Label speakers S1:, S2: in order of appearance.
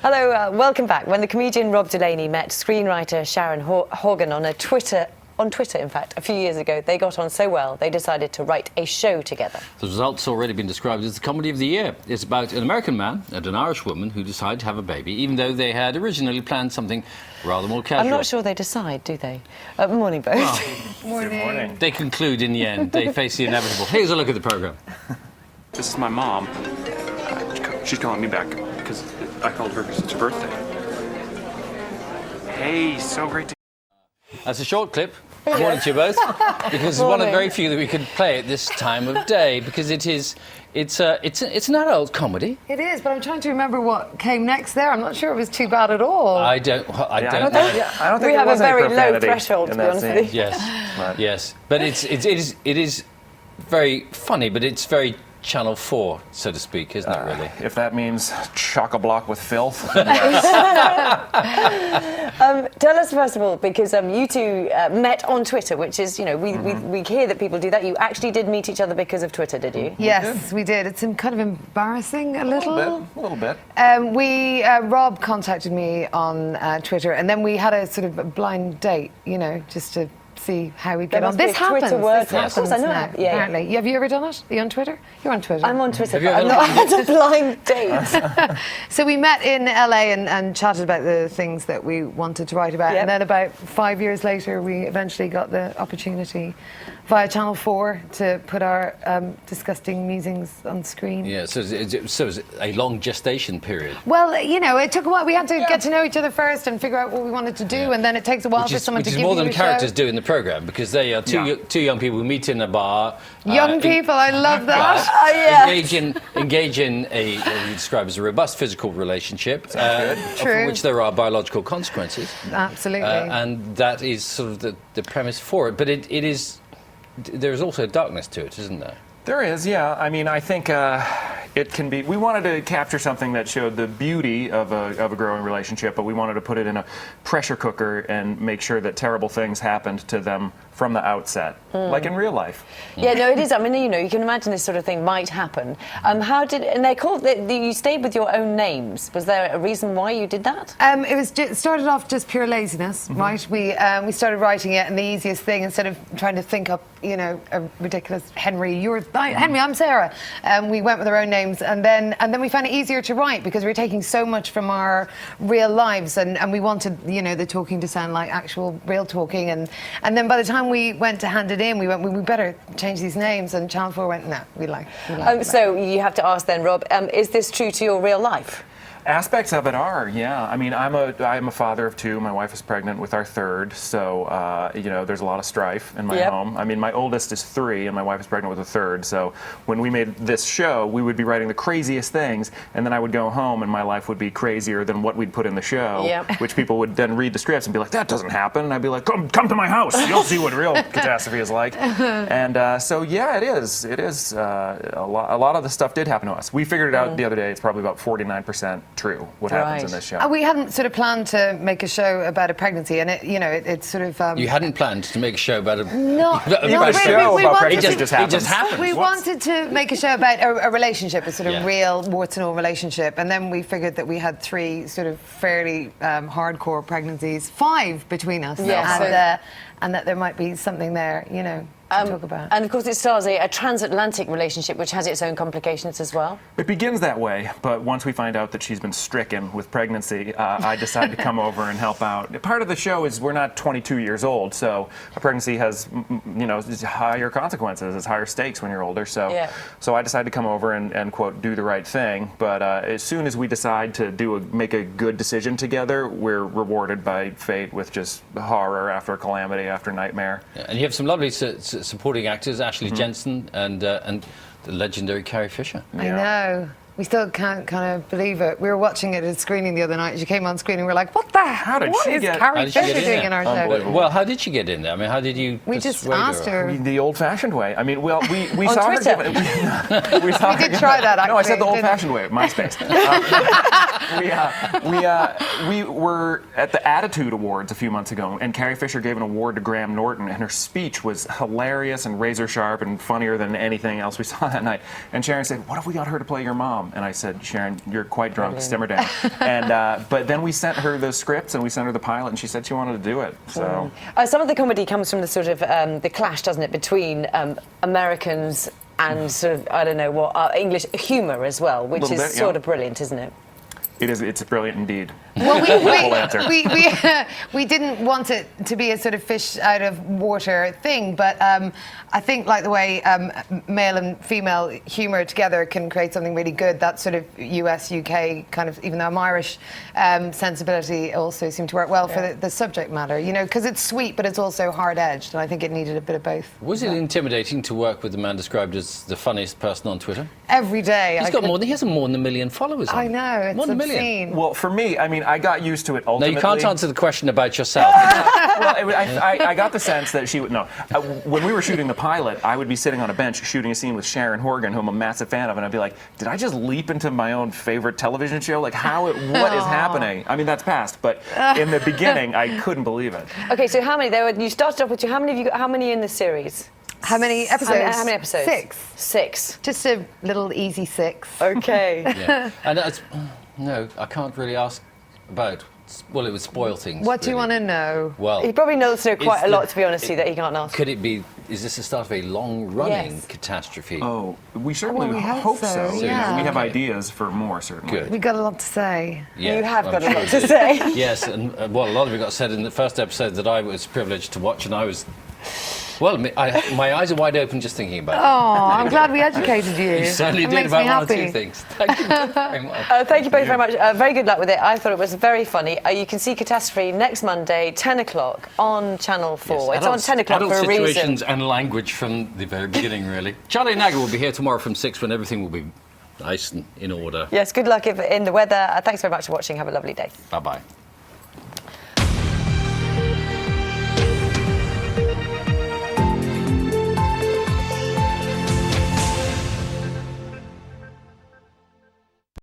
S1: Hello, welcome back. When the comedian Rob Delaney met screenwriter Sharon Horgan on Twitter, in fact, a few years ago, they got on so well, they decided to write a show together. The result's already been described as the comedy of the year. It's about an American man and an Irish woman who decide to have a baby, even though they had originally planned something rather more casual. I'm not sure they decide, do they? Morning, both.
S2: Well, morning.
S1: They conclude in the end. They face the inevitable. Here's a look at the programme.
S2: This is my mom. She's calling me back because I called her because it's her birthday. Hey, so great to...
S1: That's a short clip. Good morning to you both. Because it's one of the very few that we could play at this time of day, because it's an adult comedy.
S3: It is, but I'm trying to remember what came next there. I'm not sure it was too bad at all.
S1: I don't know.
S2: I don't think
S1: we have a very low threshold, to be honest with you.
S2: Yes,
S1: yes. But it is very funny, but it's very Channel 4, so to speak, isn't it, really?
S2: If that means chock-a-block with filth.
S1: Tell us, first of all, because you two met on Twitter, which is, we hear that people do that. You actually did meet each other because of Twitter, did you?
S3: Yes, we did. It's kind of embarrassing, a little.
S2: A little bit.
S3: Rob contacted me on Twitter, and then we had a sort of a blind date, just to see how we get on. This happens. This happens now, apparently. Have you ever done it? Are you on Twitter? You're on Twitter.
S1: I'm on Twitter, but I've not had a blind date.
S3: So we met in LA and chatted about the things that we wanted to write about. Yep. And then about 5 years later, we eventually got the opportunity via Channel 4 to put our disgusting musings on screen.
S1: Yeah, so it's a long gestation period.
S3: Well, it took a while. We had to get to know each other first and figure out what we wanted to do, and then it takes a while for someone to give you a show.
S1: Which is more than characters do in the programme, because they are two young people who meet in a bar.
S3: Young people, I love that.
S1: Engage in a what we describe as a robust physical relationship,
S3: for
S1: which there are biological consequences.
S3: Absolutely.
S1: And that is sort of the premise for it. But it is... There's also darkness to it, isn't there?
S2: There is, yeah. I mean, I think it can be... We wanted to capture something that showed the beauty of a growing relationship, but we wanted to put it in a pressure cooker and make sure that terrible things happened to them from the outset, like in real life.
S1: Yeah, no, it is. I mean, you can imagine this sort of thing might happen. You stayed with your own names. Was there a reason why you did that?
S3: It started off just pure laziness, right? We started writing it, and the easiest thing, instead of trying to think up, a ridiculous Henry, I'm Sarah. We went with our own names, and then we found it easier to write because we were taking so much from our real lives, and we wanted, the talking to sound like actual real talking, and then by the time we went to hand it in, we better change these names, and Channel 4 went, no, we like
S1: so you have to ask then, Rob, is this true to your real life?
S2: Aspects of it are, yeah. I mean, I'm a father of two. My wife is pregnant with our third, so there's a lot of strife in my home. I mean, my oldest is 3, and my wife is pregnant with a third. So when we made this show, we would be writing the craziest things, and then I would go home, and my life would be crazier than what we'd put in the show. Which people would then read the scripts and be like, "That doesn't happen." And I'd be like, "Come to my house. You'll see what real catastrophe is like." And so yeah, it is. It is a lot of the stuff did happen to us. We figured it out the other day. It's probably about 49%. True, what happens in this show.
S3: We hadn't sort of planned to make a show about a pregnancy, and it's sort of...
S1: You hadn't planned to make a show about a...
S2: It just happened.
S3: We wanted to make a show about a relationship, a sort of real warts and all relationship, and then we figured that we had 3 sort of fairly hardcore pregnancies, 5 between us, and that there might be something there, to talk about. And of course it stars a transatlantic relationship which has its own complications as well.
S2: It begins that way, but once we find out that she's been stricken with pregnancy, I decide to come over and help out. Part of the show is we're not 22 years old, so a pregnancy has, higher consequences, it's higher stakes when you're older. So I decided to come over and quote, do the right thing. But as soon as we decide to make a good decision together, we're rewarded by fate with just horror after calamity after nightmare.
S1: Yeah, and you have some lovely supporting actors, Ashley Jensen and the legendary Carrie Fisher.
S3: I know. We still can't kind of believe it. We were watching it at a screening the other night. She came on screen and we were like, what the hell? What is Carrie Fisher doing in our show?
S1: Well, how did she get in there? I mean, how did you
S3: We just asked her.
S2: The old-fashioned way. I mean, well, we
S1: saw
S2: her give it.
S3: We did try that, actually.
S2: No, I said the old-fashioned way, MySpace. We were at the Attitude Awards a few months ago, and Carrie Fisher gave an award to Graham Norton, and her speech was hilarious and razor-sharp and funnier than anything else we saw that night. And Sharon said, what if we got her to play your mom? And I said, Sharon, you're quite drunk, simmer down. And but then we sent her the scripts and we sent her the pilot, and she said she wanted to do it. So
S1: some of the comedy comes from the sort of the clash, doesn't it, between Americans and sort of, I don't know what, English humour as well, which is sort of brilliant, isn't it?
S2: It is. It's brilliant indeed.
S3: Well,
S2: Full answer.
S3: we didn't want it to be a sort of fish out of water thing, but I think like the way male and female humour together can create something really good. That sort of US, UK kind of, even though I'm Irish, sensibility also seemed to work well for the subject matter, you know, because it's sweet, but it's also hard-edged, and I think it needed a bit of both.
S4: Was it intimidating to work with the man described as the funniest person on Twitter?
S3: Every day.
S4: He has more than 1 million followers.
S3: I know, it's
S4: more than 1 million.
S3: obscene.
S2: Well, for me, I mean, I got used to it ultimately.
S4: No, you can't answer the question about yourself.
S2: Well, I got the sense that she would, no. When we were shooting the pilot, I would be sitting on a bench shooting a scene with Sharon Horgan, who I'm a massive fan of, and I'd be like, did I just leap into my own favorite television show? Like, what is happening? I mean, that's past, but in the beginning, I couldn't believe it.
S1: Okay, so how many? You started off with how many have you got? How many in the series?
S3: How many episodes?
S1: How many episodes?
S3: 6.
S1: 6.
S3: Just a little easy 6.
S1: Okay.
S4: Yeah. And no, I can't really ask about. Well, it would spoil things.
S3: What do you
S4: really.
S3: want to know?
S4: Well,
S1: he probably knows quite a lot, to be honest, that he can't ask.
S4: Could it be? Is this the start of a long-running catastrophe?
S2: Oh, we certainly
S3: we
S2: hope so.
S3: yeah.
S2: We have ideas for more, certainly.
S4: Good.
S3: We've got a lot to say.
S4: Yeah,
S1: You have got a
S4: I'm
S1: lot
S4: sure
S1: to say.
S4: Yes, and well, a lot of it got said in the first episode that I was privileged to watch, and I was. Well, my eyes are wide open just thinking about it.
S3: Oh, I'm glad we educated you.
S4: You certainly
S3: It
S4: did
S3: makes
S4: about
S3: me
S4: one or
S3: happy.
S4: two things. Thank you very much.
S1: Thank you both very much. Very good luck with it. I thought it was very funny. You can see Catastrophe next Monday, 10 o'clock on Channel 4.
S4: Yes,
S1: it's on 10 o'clock
S4: adult
S1: for a reason.
S4: situations and language from the very beginning, really. Charlie and Nagger will be here tomorrow from 6 when everything will be nice and in order.
S1: Yes, good luck in the weather. Thanks very much for watching. Have a lovely day.
S4: Bye-bye.